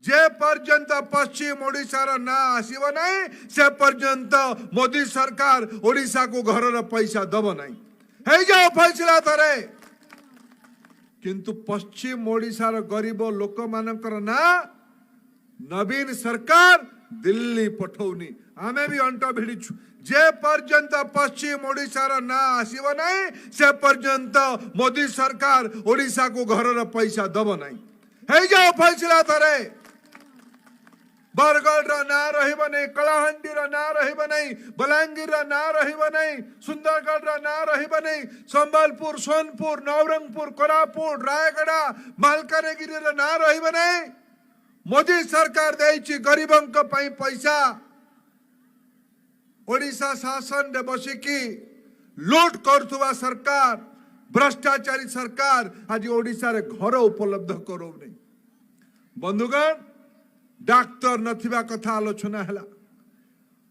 जे पर्यंत पश्चिम ओडिशार ना आसीब नहीं से पर्यंत मोदी सरकार ओडिशा को घर पैसा दब नहीं है जाओ फैसला थरे किंतु पश्चिम ओडिशार गरीब लोक मानकर ना नवीन सरकार दिल्ली पठौनी आमे भी अंट भिड़ीछु जे पर्यंत पश्चिम ओडिशार ना आसीब नहीं से पर्यंत मोदी सरकार ओडिशा को घर पैसा दब नहीं है जाओ फैसला थरे बरगढ़ ना रही कलाहांडी ना रही बलांगीर ना रही सुंदरगढ़ ना रही संबलपुर सोनपुर नवरंगपुर कोरापुट रायगढ़ मालकानगिरी ना रही मोदी सरकार देछि गरीबों पैसा ओडिशा शासन रे बसिकी लूट करुवा सरकार भ्रष्टाचारी सरकार आज ओडिशा रे घर उपलब्ध करौनी बंधुगण डाक्तर नथिबा कथा आलोचना है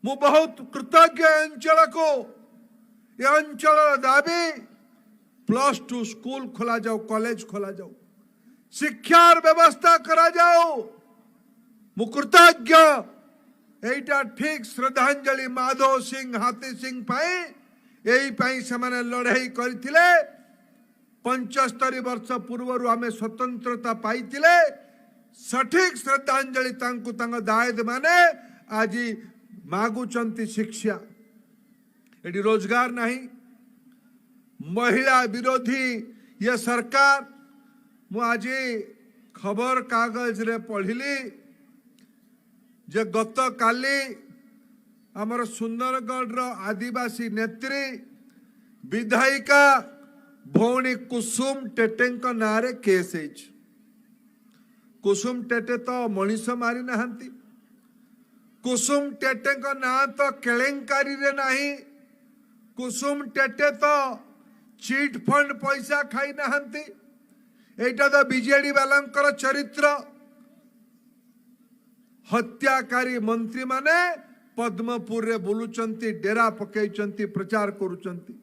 मु बहुत कृतज्ञ अंचल को ये अंचल दाबी +2 स्कूल खोला जाओ कॉलेज खोला जाओ शिक्षार व्यवस्था करा जाओ मु कृतज्ञ एटा ठीक श्रद्धांजलि माधव सिंह हाथी सिंह पाई यही पाई समाने लड़ाई करथिले 75 वर्ष पूर्व आमे स्वतंत्रता पाइथिले सठिक श्रद्धांजलि तांकु तांग दायद माने आज मागुचंती शिक्षा एटी रोजगार नहीं महिला विरोधी ये सरकार मु आज खबर कागज रे पढ़िली जे गत काली आमर सुंदरगढ़ आदिवासी नेत्री विधायिका भौणी कुसुम टेटेंक नारे केस है कुसुम टेटे तो मनीष मारी नहांती कुसुम टेटे का ना तो केलेंकारी रे नहीं कुसुम टेटे तो चीट फंड पैसा खाई नहांती एटा तो बीजेडी वाला चरित्र हत्याकारी मंत्री माने पद्मपुर रे बुलुचंती डेरा पकईचंती प्रचार करुचंती